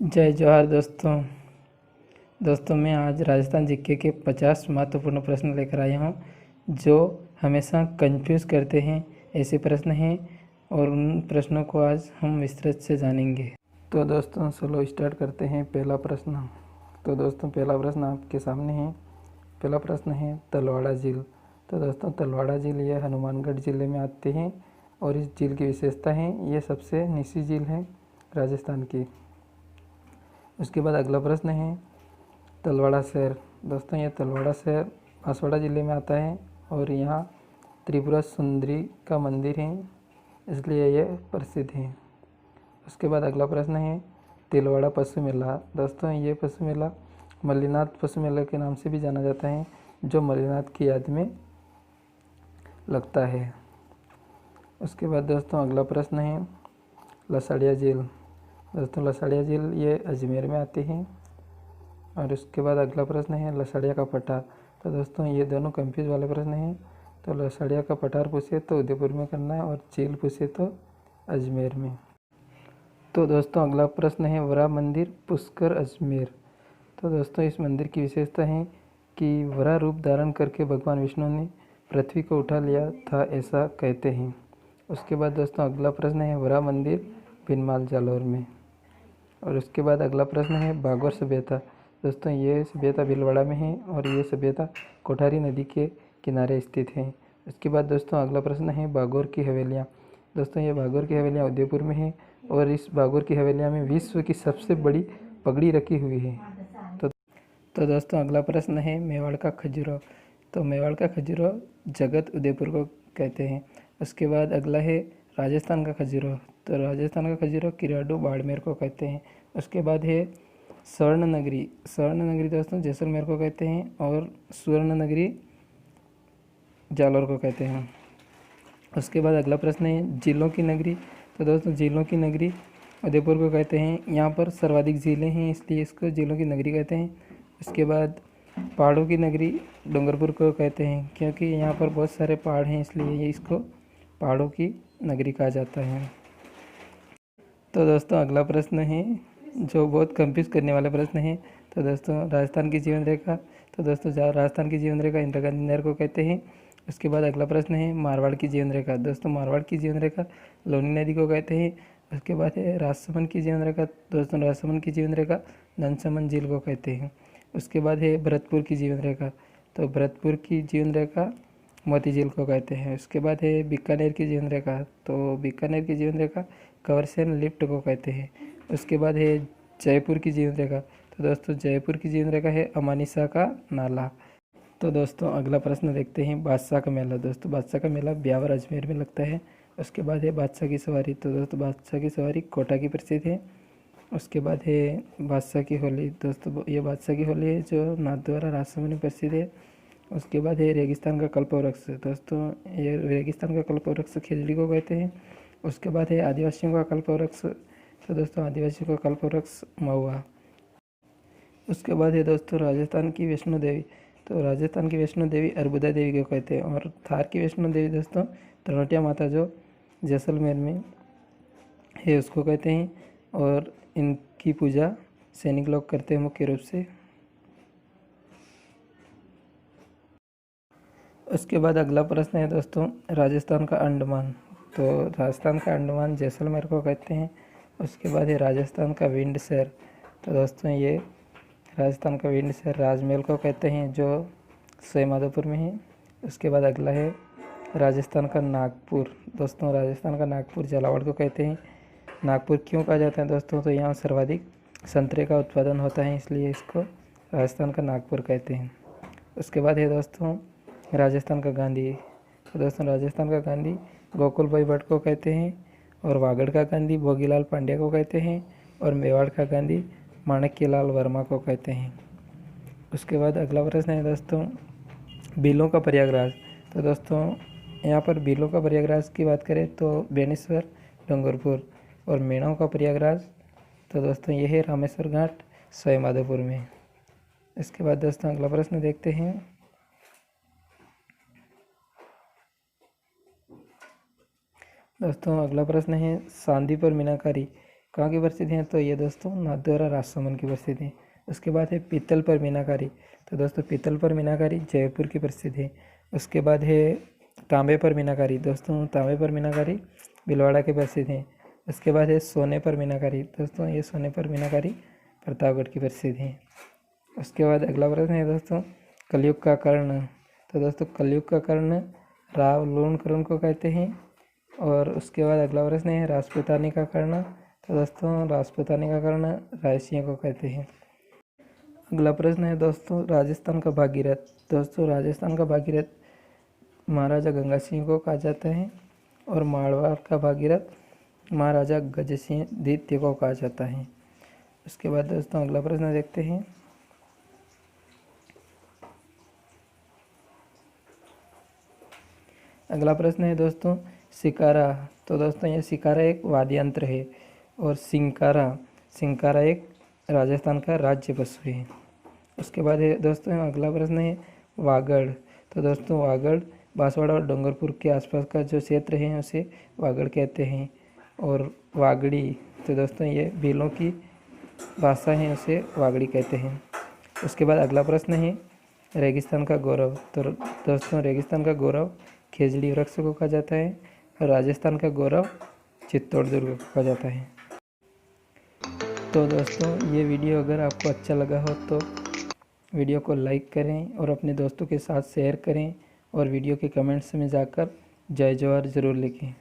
जय जवाहर दोस्तों। मैं आज राजस्थान जीके के 50 महत्वपूर्ण प्रश्न लेकर आया हूँ जो हमेशा कंफ्यूज करते हैं। ऐसे प्रश्न हैं और उन प्रश्नों को आज हम विस्तृत से जानेंगे। तो दोस्तों चलो स्टार्ट करते हैं। पहला प्रश्न। तो दोस्तों पहला प्रश्न आपके सामने है। पहला प्रश्न है तलवाड़ा झील। तो दोस्तों तलवाड़ा झील ये हनुमानगढ़ ज़िले में आते हैं और इस झील की विशेषता है ये सबसे निचली झील है राजस्थान की। उसके बाद अगला प्रश्न है तलवाड़ा शहर। दोस्तों ये तलवाड़ा शहर बांसवाड़ा ज़िले में आता है और यहाँ त्रिपुरा सुंदरी का मंदिर है, इसलिए यह प्रसिद्ध है। उसके बाद अगला प्रश्न है तिलवाड़ा पशु मेला। दोस्तों ये पशु मेला मल्लीनाथ पशु मेला के नाम से भी जाना जाता है, जो मल्लीनाथ की याद में लगता है। उसके बाद दोस्तों अगला प्रश्न है लसाड़िया झील। दोस्तों लसाड़िया झील ये अजमेर में आती है। और उसके बाद अगला प्रश्न है लसाड़िया का पठार। तो दोस्तों ये दोनों कंफ्यूज वाले प्रश्न हैं। तो लसाड़िया का पठार पूछे तो उदयपुर में करना है और झील पूछे तो अजमेर में। तो दोस्तों अगला प्रश्न है वराह मंदिर पुष्कर अजमेर। तो दोस्तों इस मंदिर की विशेषता है कि वराह रूप धारण करके भगवान विष्णु ने पृथ्वी को उठा लिया था, ऐसा कहते हैं। उसके बाद दोस्तों अगला प्रश्न है वराह मंदिर भिनमाल जालौर में। और उसके बाद अगला प्रश्न है बागौर सभ्यता। दोस्तों ये सभ्यता भीलवाड़ा में है और ये सभ्यता कोठारी नदी के किनारे स्थित है। उसके बाद दोस्तों अगला प्रश्न है बागौर की हवेलियाँ। दोस्तों ये बागौर की हवेलियाँ उदयपुर में है और इस बागौर की हवेलियाँ में विश्व की सबसे बड़ी पगड़ी रखी हुई है। तो दोस्तों अगला प्रश्न है मेवाड़ का खजुराहो। तो मेवाड़ का खजुराहो जगत उदयपुर को कहते हैं। उसके बाद अगला है राजस्थान का खजुराहो। तो राजस्थान का खजुराहो किराडू बाड़मेर को कहते हैं। उसके बाद है स्वर्ण नगरी। स्वर्ण नगरी दोस्तों जैसलमेर को कहते हैं और स्वर्ण नगरी जालौर को कहते हैं। उसके बाद अगला प्रश्न है झीलों की नगरी। तो दोस्तों झीलों की नगरी उदयपुर को कहते हैं। यहाँ पर सर्वाधिक झीलें हैं, इसलिए इसको झीलों की नगरी कहते हैं। उसके बाद पहाड़ों की नगरी डूंगरपुर को कहते हैं, क्योंकि यहाँ पर बहुत सारे पहाड़ हैं, इसलिए ये इसको पहाड़ों की नगरी कहा जाता है। तो दोस्तों अगला प्रश्न है जो बहुत कंफ्यूज करने वाला प्रश्न है। तो दोस्तों राजस्थान की जीवन रेखा। तो दोस्तों राजस्थान की जीवन रेखा इंदिरा गांधी नहर को कहते हैं। उसके बाद अगला प्रश्न है मारवाड़ की जीवन रेखा। दोस्तों मारवाड़ की जीवन रेखा लोनी नदी को कहते हैं। उसके बाद है राजसमंद की जीवन रेखा। दोस्तों राजसमंद की जीवन रेखा नंदसमंद झील को कहते हैं। उसके बाद है भरतपुर की जीवन रेखा। तो भरतपुर की जीवन रेखा मोती झील को कहते हैं। उसके बाद है बीकानेर की जीवन रेखा। तो बीकानेर की जीवन रेखा कंवरसेन लिफ्ट को कहते हैं। उसके बाद है जयपुर की जीवन रेखा। तो दोस्तों जयपुर की जीवन रेखा है अमानिसा का नाला। तो दोस्तों अगला प्रश्न देखते हैं बादशाह का मेला। दोस्तों बादशाह का मेला ब्यावर अजमेर में लगता है। उसके बाद है बादशाह की सवारी। तो दोस्तों बादशाह की सवारी कोटा की प्रसिद्ध है। उसके बाद है बादशाह की होली। दोस्तों ये बादशाह की होली है जो नाथद्वारा राजसमंद में प्रसिद्ध है। उसके बाद है रेगिस्तान का कल्पवृक्ष। दोस्तों ये रेगिस्तान का कल्पवृक्ष खिजड़ी को कहते हैं। उसके बाद है आदिवासियों का कल्पवृक्ष। तो दोस्तों आदिवासियों का कल्पवृक्ष महुआ। उसके बाद है दोस्तों राजस्थान की वैष्णो देवी। तो राजस्थान की वैष्णो देवी अर्बुदा देवी को कहते हैं। और थार की वैष्णो देवी दोस्तों तनोटिया माता जो जैसलमेर में है उसको कहते हैं। और इनकी पूजा सैनिक लोग करते हैं मुख्य रूप से। उसके बाद अगला प्रश्न है दोस्तों राजस्थान का अंडमान। तो राजस्थान का अंडमान जैसलमेर को कहते हैं। उसके बाद है राजस्थान का विंड शहर। तो दोस्तों ये राजस्थान का विंड शहर राजमहल को कहते हैं जो सवाईमाधोपुर में है। उसके बाद अगला है राजस्थान का नागपुर। दोस्तों राजस्थान का नागपुर झालावाड़ को कहते हैं। नागपुर क्यों कहा जाता है दोस्तों? तो यहाँ सर्वाधिक संतरे का उत्पादन होता है, इसलिए इसको राजस्थान का नागपुर कहते हैं। उसके बाद है दोस्तों राजस्थान का गांधी। तो दोस्तों राजस्थान का गांधी गोकुल भाई भट्ट को कहते हैं। और वागड़ का गांधी भोगीलाल पांड्या को कहते हैं। और मेवाड़ का गांधी माणक्यलाल वर्मा को कहते हैं। उसके बाद अगला प्रश्न है दोस्तों भीलों का प्रयागराज। तो दोस्तों यहाँ पर भीलों का प्रयागराज की बात करें तो बेनेश्वर डूंगरपुर। और मेढ़ों का प्रयागराज तो दोस्तों ये है रामेश्वर घाट सवाईमाधोपुर में। इसके बाद दोस्तों अगला प्रश्न देखते हैं दोस्तों अगला प्रश्न है सांदीप और मीनाकारी कहाँ की प्रसिद्ध हैं, तो ये दोस्तों नाथद्वारा राजसमंद की प्रसिद्ध है। उसके बाद है पीतल पर मीनाकारी, तो दोस्तों पीतल पर मीनाकारी जयपुर की प्रसिद्ध है। उसके बाद है तांबे पर मीनाकारी, दोस्तों तांबे पर मीनाकारी भीलवाड़ा के प्रसिद्ध हैं। उसके बाद है सोने पर मीनाकारी, दोस्तों ये सोने पर मीनाकारी प्रतापगढ़ की प्रसिद्ध है। उसके बाद अगला प्रश्न है दोस्तों कलयुग का कर्ण, तो दोस्तों कलयुग का कर्ण रावण कर्ण को कहते हैं। और उसके बाद अगला प्रश्न है राजपूतानी का कर्ण, तो दोस्तों राजपूतानी का कर्ण रायसिंह को कहते हैं। अगला प्रश्न है दोस्तों राजस्थान का भागीरथ, दोस्तों राजस्थान का भागीरथ महाराजा गंगा सिंह को कहा जाता है। और मारवाड़ का भागीरथ महाराजा गज सिंह द्वितीय को कहा जाता है। उसके बाद दोस्तों अगला प्रश्न देखते हैं। अगला प्रश्न है दोस्तों सिकारा, तो दोस्तों ये सिकारा एक वाद्य यंत्र है। और सिंकारा एक राजस्थान का राज्य पशु है। उसके बाद है दोस्तों अगला प्रश्न है वागड़, तो दोस्तों वागड़ बांसवाड़ा और डूंगरपुर के आसपास का जो क्षेत्र है उसे वागड़ कहते हैं। और वागड़ी, तो दोस्तों ये भीलों की भाषा है उसे वागड़ी कहते हैं। उसके बाद अगला प्रश्न है रेगिस्तान का गौरव, तो दोस्तों रेगिस्तान का गौरव खेजड़ी वृक्ष को कहा जाता है। और राजस्थान का गौरव चित्तौड़ दुर्ग को कहा जाता है। तो दोस्तों ये वीडियो अगर आपको अच्छा लगा हो तो वीडियो को लाइक करें और अपने दोस्तों के साथ शेयर करें। और वीडियो के कमेंट्स में जाकर जय जवाहर ज़रूर लिखें।